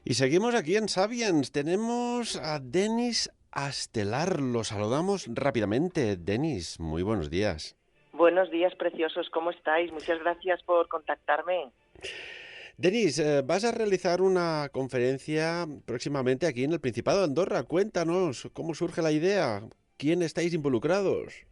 Y seguimos aquí en Sapiens. Tenemos a Denis Astelar. Lo saludamos rápidamente. Denis, muy buenos días. Buenos días, preciosos, ¿cómo estáis? Muchas gracias por contactarme. Denis, vas a realizar una conferencia próximamente aquí en el Principado de Andorra. Cuéntanos cómo surge la idea. ¿Quién estáis involucrados?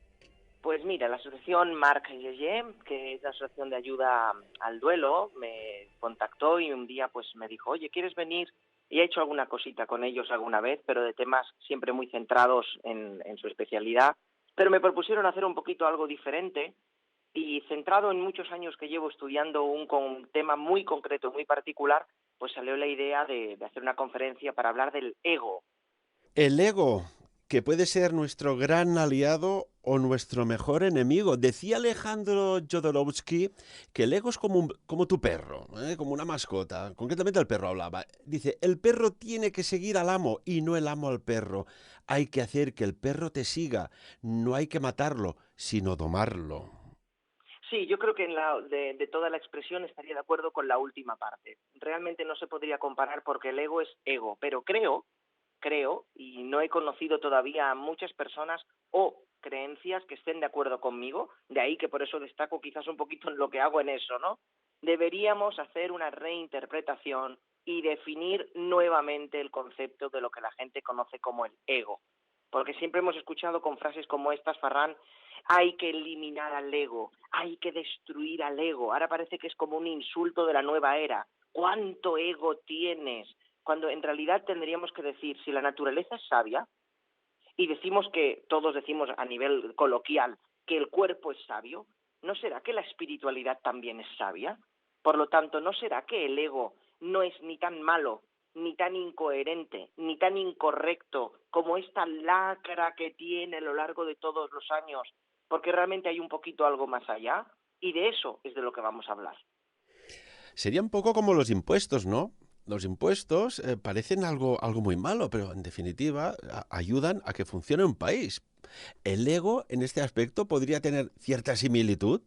Pues mira, la asociación Marc Yeye, que es la asociación de ayuda al duelo, me contactó y un día pues me dijo, oye, ¿quieres venir? Y he hecho alguna cosita con ellos alguna vez, pero de temas siempre muy centrados en su especialidad. Pero me propusieron hacer un poquito algo diferente y centrado en muchos años que llevo estudiando un tema muy concreto, muy particular, pues salió la idea de hacer una conferencia para hablar del ego. El ego, que puede ser nuestro gran aliado o nuestro mejor enemigo. Decía Alejandro Jodorowsky que el ego es como tu perro, como una mascota. Concretamente el perro hablaba. Dice, el perro tiene que seguir al amo y no el amo al perro. Hay que hacer que el perro te siga. No hay que matarlo, sino domarlo. Sí, yo creo que de toda la expresión estaría de acuerdo con la última parte. Realmente no se podría comparar porque el ego es ego, pero creo, y no he conocido todavía a muchas personas o creencias que estén de acuerdo conmigo, de ahí que por eso destaco quizás un poquito en lo que hago en eso, ¿no? Deberíamos hacer una reinterpretación y definir nuevamente el concepto de lo que la gente conoce como el ego. Porque siempre hemos escuchado con frases como estas, Farran, hay que eliminar al ego, hay que destruir al ego. Ahora parece que es como un insulto de la nueva era. ¿Cuánto ego tienes? Cuando en realidad tendríamos que decir, si la naturaleza es sabia, y decimos que, todos decimos a nivel coloquial, que el cuerpo es sabio, ¿no será que la espiritualidad también es sabia? Por lo tanto, ¿no será que el ego no es ni tan malo, ni tan incoherente, ni tan incorrecto como esta lacra que tiene a lo largo de todos los años? Porque realmente hay un poquito algo más allá, y de eso es de lo que vamos a hablar. Sería un poco como los impuestos, ¿no? Los impuestos parecen algo muy malo, pero en definitiva ayudan a que funcione un país. ¿El ego en este aspecto podría tener cierta similitud?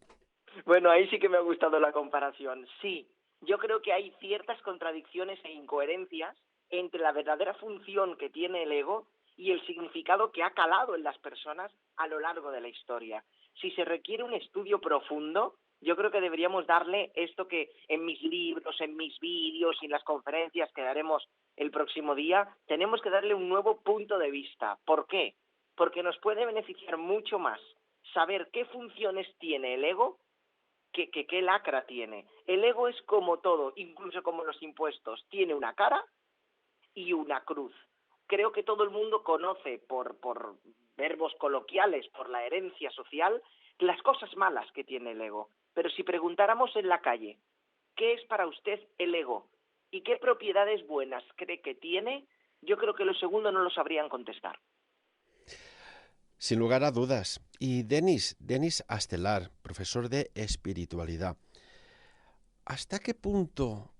Bueno, ahí sí que me ha gustado la comparación. Sí, yo creo que hay ciertas contradicciones e incoherencias entre la verdadera función que tiene el ego y el significado que ha calado en las personas a lo largo de la historia. Si se requiere un estudio profundo, yo creo que deberíamos darle esto que en mis libros, en mis vídeos y en las conferencias que daremos el próximo día, tenemos que darle un nuevo punto de vista. ¿Por qué? Porque nos puede beneficiar mucho más saber qué funciones tiene el ego qué lacra tiene. El ego es como todo, incluso como los impuestos. Tiene una cara y una cruz. Creo que todo el mundo conoce por verbos coloquiales, por la herencia social, las cosas malas que tiene el ego. Pero si preguntáramos en la calle, ¿qué es para usted el ego? ¿Y qué propiedades buenas cree que tiene? Yo creo que los segundos no lo sabrían contestar. Sin lugar a dudas. Y Denis Astelar, profesor de espiritualidad. ¿Hasta qué punto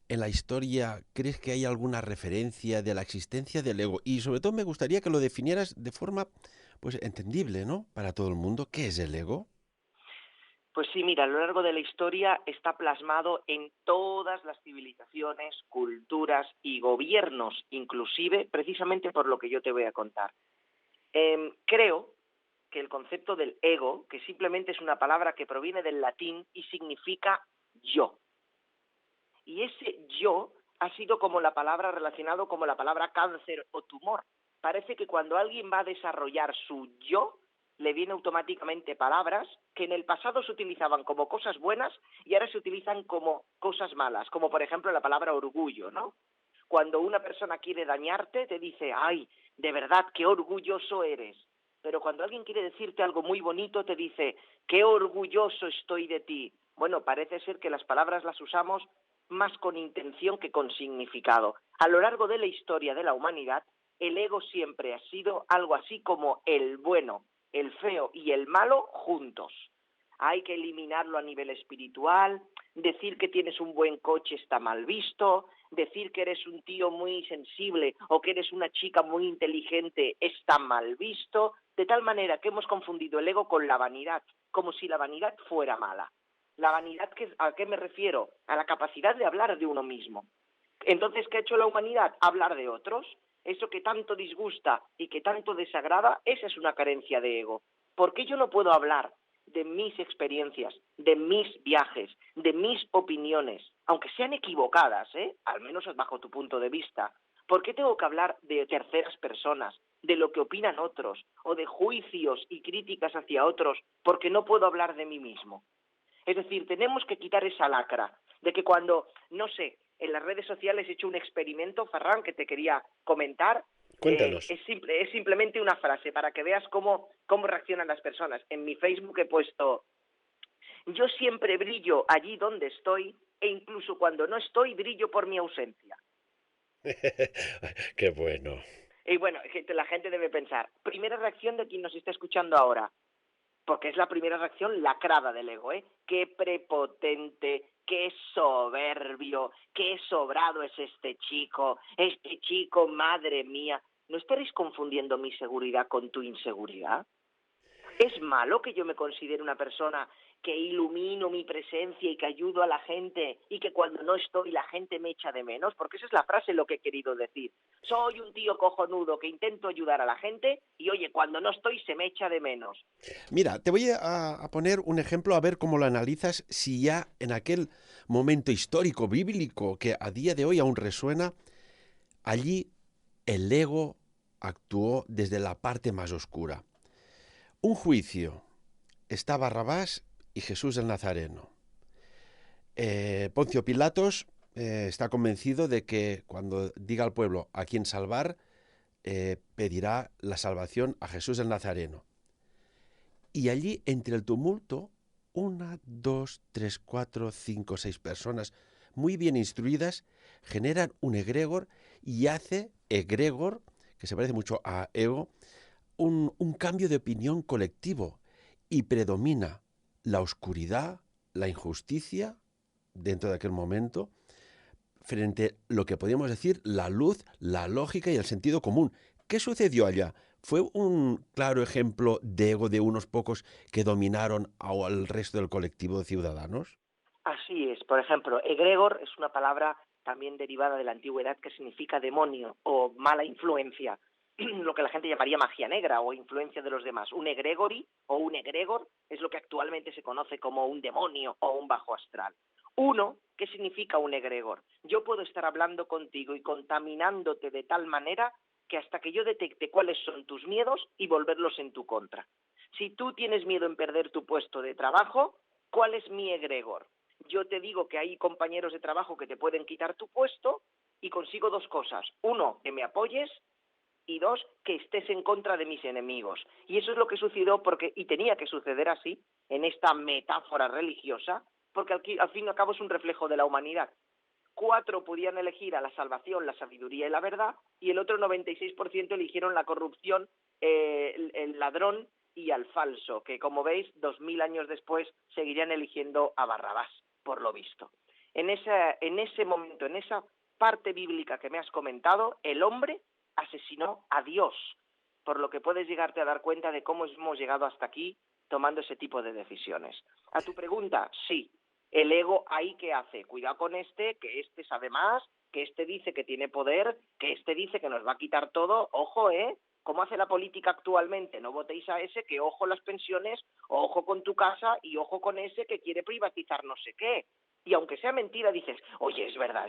en la historia crees que hay alguna referencia de la existencia del ego? Y sobre todo me gustaría que lo definieras de forma pues entendible, ¿no? Para todo el mundo. ¿Qué es el ego? Pues sí, mira, a lo largo de la historia está plasmado en todas las civilizaciones, culturas y gobiernos, inclusive precisamente por lo que yo te voy a contar. Creo que el concepto del ego, que simplemente es una palabra que proviene del latín y significa yo, y ese yo ha sido como la palabra relacionado como la palabra cáncer o tumor. Parece que cuando alguien va a desarrollar su yo, le vienen automáticamente palabras que en el pasado se utilizaban como cosas buenas y ahora se utilizan como cosas malas, como por ejemplo la palabra orgullo, ¿no? Cuando una persona quiere dañarte, te dice, ay, de verdad, qué orgulloso eres. Pero cuando alguien quiere decirte algo muy bonito, te dice, qué orgulloso estoy de ti. Bueno, parece ser que las palabras las usamos más con intención que con significado. A lo largo de la historia de la humanidad, el ego siempre ha sido algo así como el bueno, el feo y el malo juntos. Hay que eliminarlo a nivel espiritual, decir que tienes un buen coche está mal visto, decir que eres un tío muy sensible o que eres una chica muy inteligente está mal visto, de tal manera que hemos confundido el ego con la vanidad, como si la vanidad fuera mala. La vanidad, ¿a qué me refiero? A la capacidad de hablar de uno mismo. Entonces, ¿qué ha hecho la humanidad? Hablar de otros. Eso que tanto disgusta y que tanto desagrada, esa es una carencia de ego. ¿Por qué yo no puedo hablar de mis experiencias, de mis viajes, de mis opiniones, aunque sean equivocadas, al menos bajo tu punto de vista? ¿Por qué tengo que hablar de terceras personas, de lo que opinan otros, o de juicios y críticas hacia otros, porque no puedo hablar de mí mismo? Es decir, tenemos que quitar esa lacra de que cuando, no sé, en las redes sociales he hecho un experimento, Ferran, que te quería comentar. Cuéntanos. Es simplemente una frase para que veas cómo reaccionan las personas. En mi Facebook he puesto: yo siempre brillo allí donde estoy e incluso cuando no estoy brillo por mi ausencia. Qué bueno. Y bueno, la gente debe pensar, primera reacción de quien nos está escuchando ahora, porque es la primera reacción lacrada del ego, ¿eh? Qué prepotente, qué soberbio, qué sobrado es este chico, madre mía. ¿No estaréis confundiendo mi seguridad con tu inseguridad? ¿Es malo que yo me considere una persona que ilumino mi presencia y que ayudo a la gente y que cuando no estoy la gente me echa de menos? Porque esa es la frase lo que he querido decir. Soy un tío cojonudo que intento ayudar a la gente y oye, cuando no estoy se me echa de menos. Mira, te voy a poner un ejemplo a ver cómo lo analizas si ya en aquel momento histórico, bíblico, que a día de hoy aún resuena, allí el ego actuó desde la parte más oscura. Un juicio. Está Barrabás y Jesús el Nazareno. Poncio Pilatos está convencido de que cuando diga al pueblo a quién salvar, pedirá la salvación a Jesús el Nazareno. Y allí, entre el tumulto, una, dos, tres, cuatro, cinco, seis personas muy bien instruidas generan un egregor y hace egregor, que se parece mucho a ego, un cambio de opinión colectivo y predomina la oscuridad, la injusticia dentro de aquel momento, frente a lo que podríamos decir la luz, la lógica y el sentido común. ¿Qué sucedió allá? ¿Fue un claro ejemplo de ego de unos pocos que dominaron al resto del colectivo de ciudadanos? Así es. Por ejemplo, egregor es una palabra también derivada de la antigüedad que significa demonio o mala influencia, lo que la gente llamaría magia negra o influencia de los demás. Un egregori o un egregor es lo que actualmente se conoce como un demonio o un bajo astral. Uno, ¿qué significa un egregor? Yo puedo estar hablando contigo y contaminándote de tal manera que hasta que yo detecte cuáles son tus miedos y volverlos en tu contra. Si tú tienes miedo en perder tu puesto de trabajo, ¿cuál es mi egregor? Yo te digo que hay compañeros de trabajo que te pueden quitar tu puesto y consigo dos cosas. Uno, que me apoyes y dos, que estés en contra de mis enemigos. Y eso es lo que sucedió y tenía que suceder así, en esta metáfora religiosa, porque al fin y al cabo es un reflejo de la humanidad. 4 podían elegir a la salvación, la sabiduría y la verdad, y el otro 96% eligieron la corrupción, el ladrón y al falso, que como veis, 2000 años después seguirían eligiendo a Barrabás, por lo visto. En ese momento, en esa parte bíblica que me has comentado, el hombre asesinó a Dios, por lo que puedes llegarte a dar cuenta de cómo hemos llegado hasta aquí tomando ese tipo de decisiones. A tu pregunta, sí, el ego ahí que hace, cuidado con que este sabe más, que este dice que tiene poder, que este dice que nos va a quitar todo, ojo, ¿cómo hace la política actualmente? No votéis a ese, que ojo las pensiones, ojo con tu casa y ojo con ese que quiere privatizar no sé qué. Y aunque sea mentira, dices, oye, es verdad,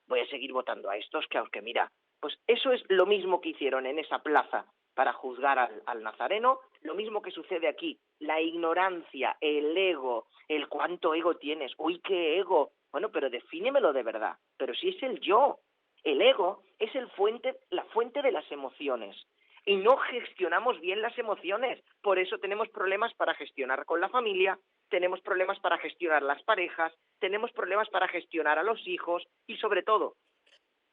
voy a seguir votando a estos que aunque mira, pues eso es lo mismo que hicieron en esa plaza para juzgar al Nazareno, lo mismo que sucede aquí, la ignorancia, el ego, el cuánto ego tienes, uy, qué ego, bueno, pero defínemelo de verdad, pero si es el yo, el ego es la fuente de las emociones, y no gestionamos bien las emociones, por eso tenemos problemas para gestionar con la familia, tenemos problemas para gestionar las parejas, tenemos problemas para gestionar a los hijos, y sobre todo,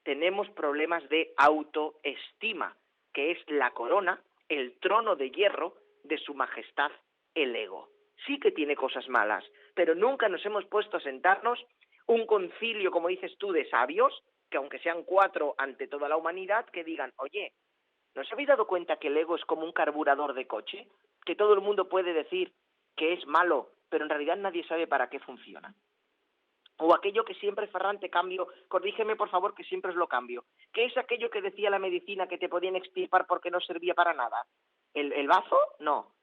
tenemos problemas de autoestima, que es la corona, el trono de hierro de su majestad, el ego. Sí que tiene cosas malas, pero nunca nos hemos puesto a sentarnos un concilio, como dices tú, de sabios, que aunque sean 4 ante toda la humanidad, que digan, oye, ¿no os habéis dado cuenta que el ego es como un carburador de coche? Que todo el mundo puede decir que es malo, pero en realidad nadie sabe para qué funciona. O aquello que siempre, Ferran, te cambio, corrígeme por favor que siempre os lo cambio. ¿Qué es aquello que decía la medicina que te podían extirpar porque no servía para nada? ¿El bazo? No.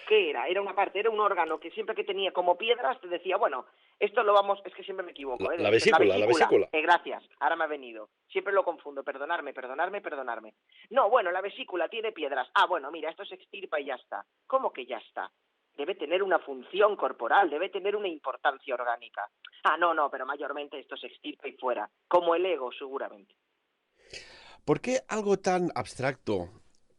¿Qué era? Era una parte, era un órgano que siempre que tenía como piedras te decía, bueno, esto lo vamos, es que siempre me equivoco, La la vesícula, la vesícula, vesícula. gracias, ahora me ha venido, siempre lo confundo, perdonarme. No, bueno, la vesícula tiene piedras, bueno, mira, esto se extirpa y ya está. ¿Cómo que ya está? Debe tener una función corporal, debe tener una importancia orgánica. No, pero mayormente esto se extirpa y fuera, como el ego seguramente. ¿Por qué algo tan abstracto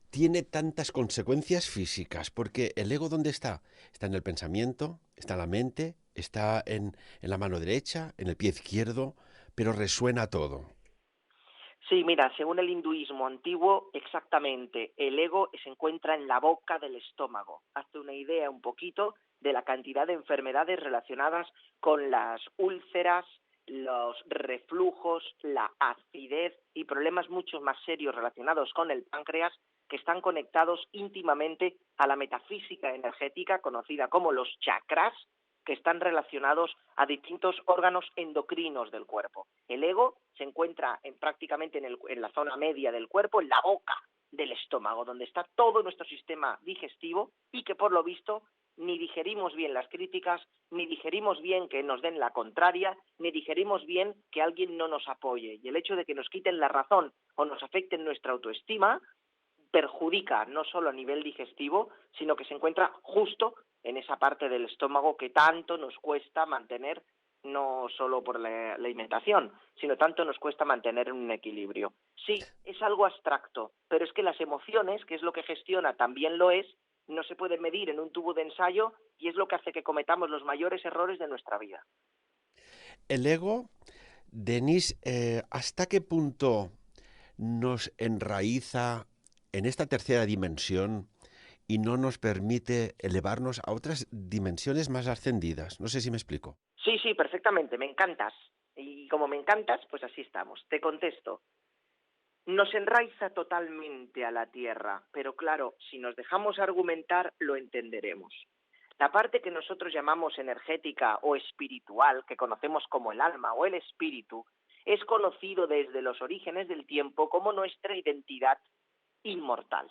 tiene tantas consecuencias físicas? Porque el ego, ¿dónde está? Está en el pensamiento, está en la mente, está en la mano derecha, en el pie izquierdo, pero resuena todo. Sí, mira, según el hinduismo antiguo, exactamente, el ego se encuentra en la boca del estómago. Hazte una idea un poquito de la cantidad de enfermedades relacionadas con las úlceras, los reflujos, la acidez y problemas mucho más serios relacionados con el páncreas que están conectados íntimamente a la metafísica energética conocida como los chakras, que están relacionados a distintos órganos endocrinos del cuerpo. El ego se encuentra prácticamente en la zona media del cuerpo, en la boca del estómago, donde está todo nuestro sistema digestivo y que por lo visto ni digerimos bien las críticas, ni digerimos bien que nos den la contraria, ni digerimos bien que alguien no nos apoye. Y el hecho de que nos quiten la razón o nos afecten nuestra autoestima perjudica no solo a nivel digestivo, sino que se encuentra justo en esa parte del estómago que tanto nos cuesta mantener, no solo por la alimentación, sino tanto nos cuesta mantener un equilibrio. Sí, es algo abstracto, pero es que las emociones, que es lo que gestiona, también lo es, no se pueden medir en un tubo de ensayo y es lo que hace que cometamos los mayores errores de nuestra vida. El ego, Denis, ¿hasta qué punto nos enraiza en esta tercera dimensión y no nos permite elevarnos a otras dimensiones más ascendidas? No sé si me explico. Sí, perfectamente, me encantas. Y como me encantas, pues así estamos. Te contesto. Nos enraiza totalmente a la tierra, pero claro, si nos dejamos argumentar, lo entenderemos. La parte que nosotros llamamos energética o espiritual, que conocemos como el alma o el espíritu, es conocido desde los orígenes del tiempo como nuestra identidad inmortal.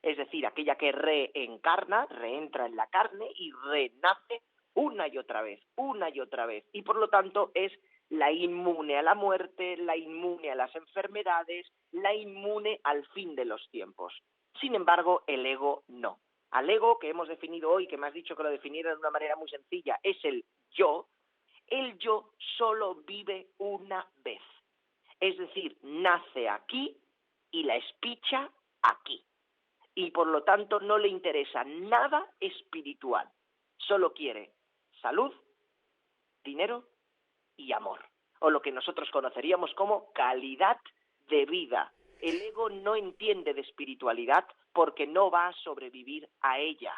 Es decir, aquella que reencarna, reentra en la carne y renace una y otra vez, una y otra vez. Y por lo tanto es la inmune a la muerte, la inmune a las enfermedades, la inmune al fin de los tiempos. Sin embargo, el ego no. Al ego, que hemos definido hoy, que me has dicho que lo definiera de una manera muy sencilla, es el yo solo vive una vez. Es decir, nace aquí y la espicha aquí. Y por lo tanto no le interesa nada espiritual. Solo quiere salud, dinero y amor. O lo que nosotros conoceríamos como calidad de vida. El ego no entiende de espiritualidad porque no va a sobrevivir a ella.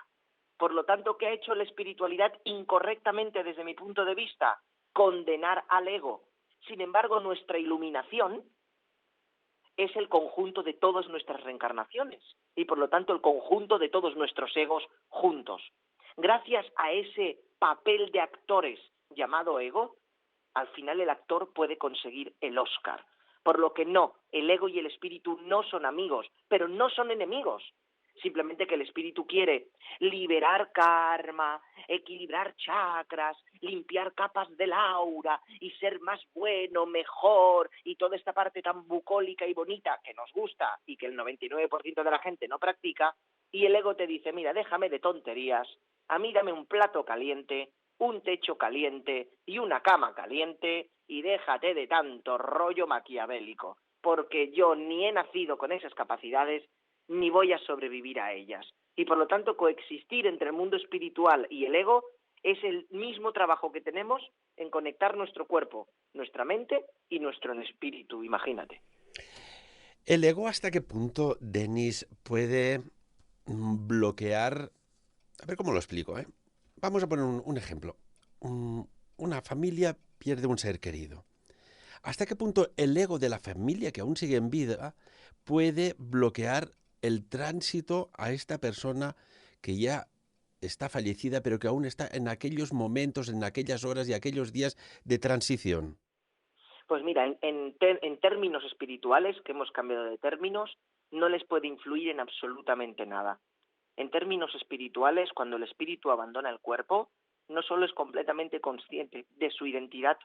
Por lo tanto, ¿qué ha hecho la espiritualidad incorrectamente desde mi punto de vista? Condenar al ego. Sin embargo, nuestra iluminación es el conjunto de todas nuestras reencarnaciones y por lo tanto el conjunto de todos nuestros egos juntos. Gracias a ese papel de actores llamado ego, al final el actor puede conseguir el Oscar. Por lo que no, el ego y el espíritu no son amigos, pero no son enemigos. Simplemente que el espíritu quiere liberar karma, equilibrar chakras, limpiar capas del aura y ser más bueno, mejor y toda esta parte tan bucólica y bonita que nos gusta y que el 99% de la gente no practica. Y el ego te dice, mira, déjame de tonterías, a mí dame un plato caliente, un techo caliente y una cama caliente y déjate de tanto rollo maquiavélico, porque yo ni he nacido con esas capacidades ni voy a sobrevivir a ellas. Y por lo tanto, coexistir entre el mundo espiritual y el ego es el mismo trabajo que tenemos en conectar nuestro cuerpo, nuestra mente y nuestro espíritu, imagínate. ¿El ego hasta qué punto, Denis, puede bloquear? A ver cómo lo explico, ¿eh? Vamos a poner un ejemplo. Una familia pierde un ser querido. ¿Hasta qué punto el ego de la familia que aún sigue en vida puede bloquear el tránsito a esta persona que ya está fallecida, pero que aún está en aquellos momentos, en aquellas horas y aquellos días de transición? Pues mira, en términos espirituales, que hemos cambiado de términos, no les puede influir en absolutamente nada. En términos espirituales, cuando el espíritu abandona el cuerpo, no solo es completamente consciente de su identidad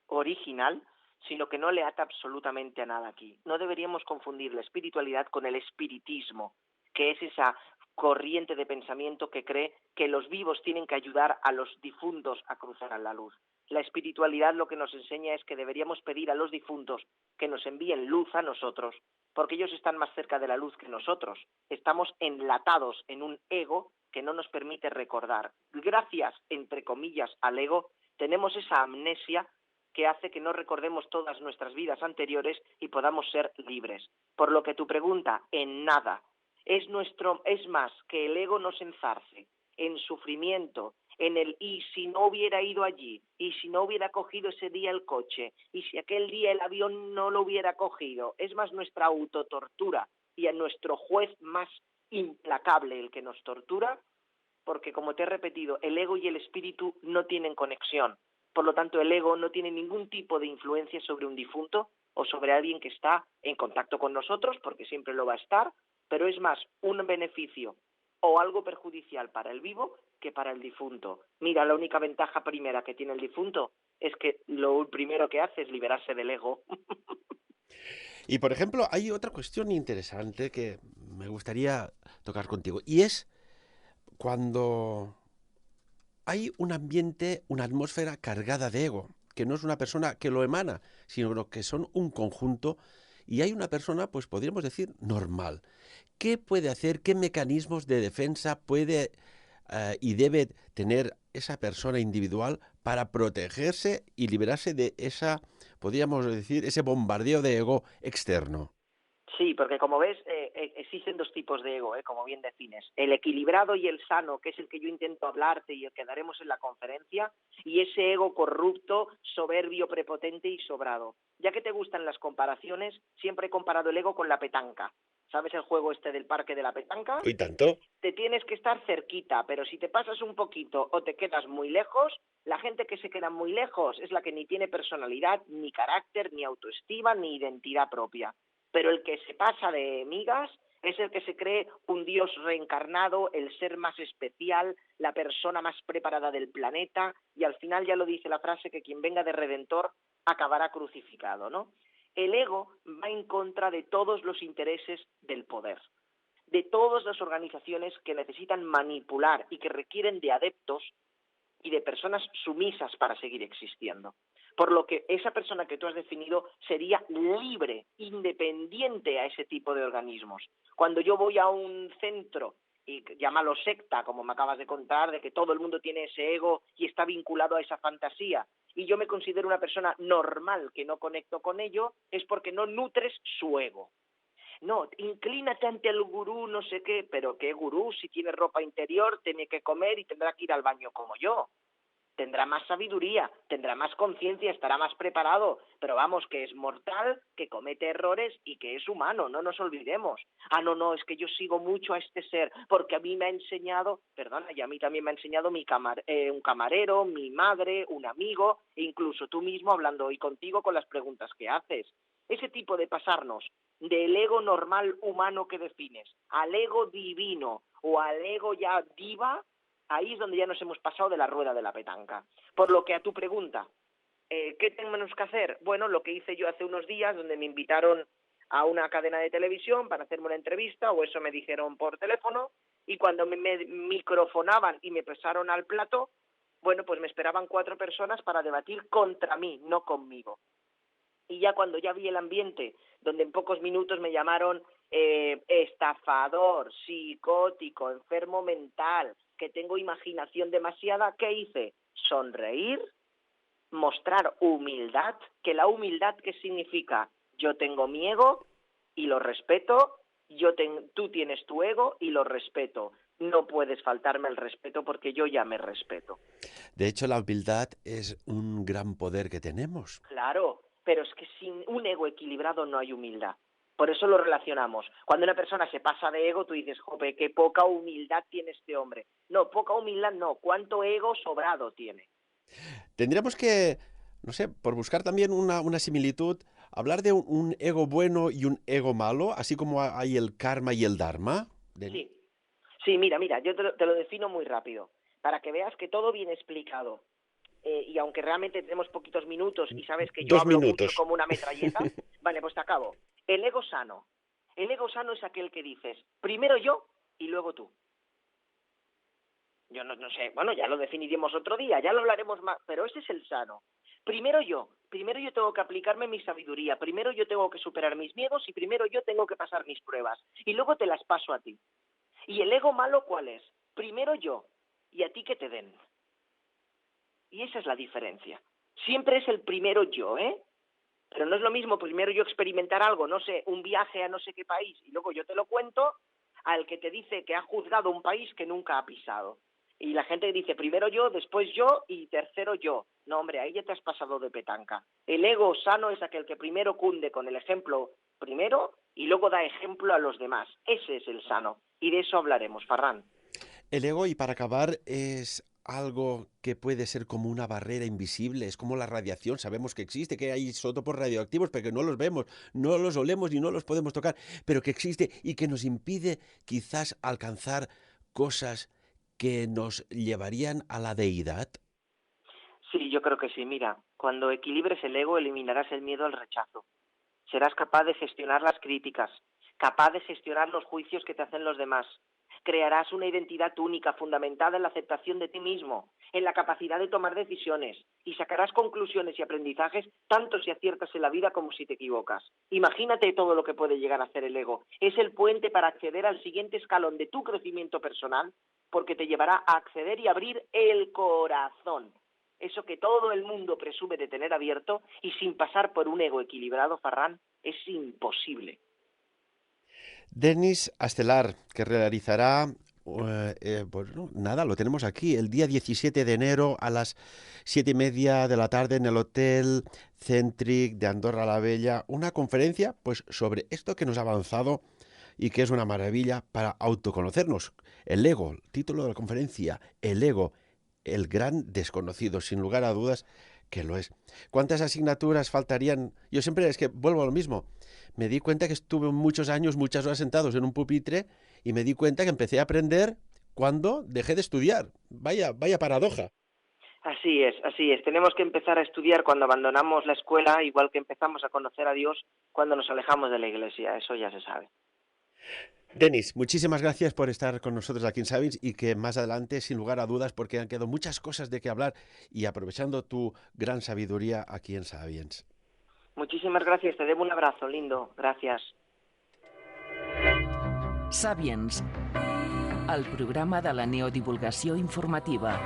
original, sino que no le ata absolutamente a nada aquí. No deberíamos confundir la espiritualidad con el espiritismo, que es esa corriente de pensamiento que cree que los vivos tienen que ayudar a los difuntos a cruzar a la luz. La espiritualidad lo que nos enseña es que deberíamos pedir a los difuntos que nos envíen luz a nosotros, porque ellos están más cerca de la luz que nosotros. Estamos enlatados en un ego que no nos permite recordar. Gracias, entre comillas, al ego, tenemos esa amnesia que hace que no recordemos todas nuestras vidas anteriores y podamos ser libres. Por lo que tu pregunta, en nada. Es más que el ego nos enzarce en sufrimiento, en el y si no hubiera ido allí, y si no hubiera cogido ese día el coche, y si aquel día el avión no lo hubiera cogido. Es más nuestra autotortura y a nuestro juez más implacable el que nos tortura, porque como te he repetido, el ego y el espíritu no tienen conexión. Por lo tanto, el ego no tiene ningún tipo de influencia sobre un difunto o sobre alguien que está en contacto con nosotros, porque siempre lo va a estar, pero es más un beneficio o algo perjudicial para el vivo que para el difunto. Mira, la única ventaja primera que tiene el difunto es que lo primero que hace es liberarse del ego. Y por ejemplo, hay otra cuestión interesante que me gustaría tocar contigo, y es cuando hay un ambiente, una atmósfera cargada de ego, que no es una persona que lo emana, sino que son un conjunto, y hay una persona, pues podríamos decir, normal. ¿Qué puede hacer, qué mecanismos de defensa puede y debe tener esa persona individual para protegerse y liberarse de esa, podríamos decir, ese bombardeo de ego externo? Sí, porque como ves, existen dos tipos de ego, como bien defines. El equilibrado y el sano, que es el que yo intento hablarte y el que daremos en la conferencia, y ese ego corrupto, soberbio, prepotente y sobrado. Ya que te gustan las comparaciones, siempre he comparado el ego con la petanca. ¿Sabes el juego este del parque de la petanca? ¿Y tanto? Te tienes que estar cerquita, pero si te pasas un poquito o te quedas muy lejos, la gente que se queda muy lejos es la que ni tiene personalidad, ni carácter, ni autoestima, ni identidad propia. Pero el que se pasa de migas es el que se cree un dios reencarnado, el ser más especial, la persona más preparada del planeta, y al final ya lo dice la frase que quien venga de redentor acabará crucificado, ¿no? El ego va en contra de todos los intereses del poder, de todas las organizaciones que necesitan manipular y que requieren de adeptos y de personas sumisas para seguir existiendo. Por lo que esa persona que tú has definido sería libre, independiente a ese tipo de organismos. Cuando yo voy a un centro, y llámalo secta, como me acabas de contar, de que todo el mundo tiene ese ego y está vinculado a esa fantasía, y yo me considero una persona normal que no conecto con ello, es porque no nutres su ego. No, inclínate ante el gurú, no sé qué, pero ¿qué gurú? Si tiene ropa interior, tiene que comer y tendrá que ir al baño como yo. Tendrá más sabiduría, tendrá más conciencia, estará más preparado, pero vamos, que es mortal, que comete errores y que es humano, no nos olvidemos. Ah, no, no, es que yo sigo mucho a este ser, porque a mí me ha enseñado, perdona, y a mí también me ha enseñado un camarero, mi madre, un amigo, e incluso tú mismo hablando hoy contigo con las preguntas que haces. Ese tipo de pasarnos del ego normal humano que defines al ego divino o al ego ya diva, ahí es donde ya nos hemos pasado de la rueda de la petanca. Por lo que a tu pregunta, ¿qué tenemos que hacer? Bueno, lo que hice yo hace unos días, donde me invitaron a una cadena de televisión para hacerme una entrevista, o eso me dijeron por teléfono, y cuando me microfonaban y me pasaron al plato, bueno, pues me esperaban 4 personas para debatir contra mí, no conmigo. Y ya cuando ya vi el ambiente, donde en pocos minutos me llamaron estafador, psicótico, enfermo mental, que tengo imaginación demasiada, ¿qué hice? Sonreír, mostrar humildad, que la humildad, ¿qué significa? Yo tengo mi ego y lo respeto, tú tienes tu ego y lo respeto. No puedes faltarme el respeto porque yo ya me respeto. De hecho, la humildad es un gran poder que tenemos. Claro, pero es que sin un ego equilibrado no hay humildad. Por eso lo relacionamos. Cuando una persona se pasa de ego, tú dices, jope, qué poca humildad tiene este hombre. No, poca humildad no, cuánto ego sobrado tiene. Tendríamos que, no sé, por buscar también una similitud, hablar de un ego bueno y un ego malo, así como hay el karma y el dharma. Sí, sí, mira, yo te lo defino muy rápido, para que veas que todo viene explicado. Y aunque realmente tenemos poquitos minutos y sabes que yo Dos hablo mucho minutos. como una metralleta, vale, pues te acabo. El ego sano. El ego sano es aquel que dices, primero yo y luego tú. Yo no sé, bueno, ya lo definiremos otro día, ya lo hablaremos más, pero ese es el sano. Primero yo tengo que aplicarme mi sabiduría, primero yo tengo que superar mis miedos y primero yo tengo que pasar mis pruebas y luego te las paso a ti. ¿Y el ego malo cuál es? Primero yo y a ti que te den. Y esa es la diferencia. Siempre es el primero yo, ¿eh? Pero no es lo mismo primero yo experimentar algo, no sé, un viaje a no sé qué país y luego yo te lo cuento, al que te dice que ha juzgado un país que nunca ha pisado. Y la gente dice primero yo, después yo y tercero yo. No, hombre, ahí ya te has pasado de petanca. El ego sano es aquel que primero cunde con el ejemplo primero y luego da ejemplo a los demás. Ese es el sano. Y de eso hablaremos, Farran. El ego, y para acabar, es algo que puede ser como una barrera invisible, es como la radiación, sabemos que existe, que hay isótopos radioactivos, pero que no los vemos, no los olemos y no los podemos tocar, pero que existe y que nos impide quizás alcanzar cosas que nos llevarían a la deidad. Sí, yo creo que sí. Mira, cuando equilibres el ego, eliminarás el miedo al rechazo. Serás capaz de gestionar las críticas, capaz de gestionar los juicios que te hacen los demás. Crearás una identidad única, fundamentada en la aceptación de ti mismo, en la capacidad de tomar decisiones, y sacarás conclusiones y aprendizajes tanto si aciertas en la vida como si te equivocas. Imagínate todo lo que puede llegar a hacer el ego. Es el puente para acceder al siguiente escalón de tu crecimiento personal, porque te llevará a acceder y abrir el corazón. Eso que todo el mundo presume de tener abierto y sin pasar por un ego equilibrado, Farran, es imposible. Denis Astelar, que realizará, bueno, nada, lo tenemos aquí, el día 17 de enero a las 7:30 de la tarde en el Hotel Centric de Andorra la Vella, una conferencia pues sobre esto que nos ha avanzado y que es una maravilla para autoconocernos. El ego, el título de la conferencia, el ego, el gran desconocido, sin lugar a dudas que lo es. ¿Cuántas asignaturas faltarían? Yo siempre es que vuelvo a lo mismo. Me di cuenta que estuve muchos años, muchas horas sentados en un pupitre y me di cuenta que empecé a aprender cuando dejé de estudiar. Vaya paradoja. Así es, así es. Tenemos que empezar a estudiar cuando abandonamos la escuela, igual que empezamos a conocer a Dios cuando nos alejamos de la iglesia. Eso ya se sabe. Denis, muchísimas gracias por estar con nosotros aquí en Sapiens y que más adelante, sin lugar a dudas, porque han quedado muchas cosas de que hablar y aprovechando tu gran sabiduría aquí en Sapiens. Muchísimas gracias, te debo un abrazo, lindo. Gracias. Sapiens, el programa de la neodivulgació informativa.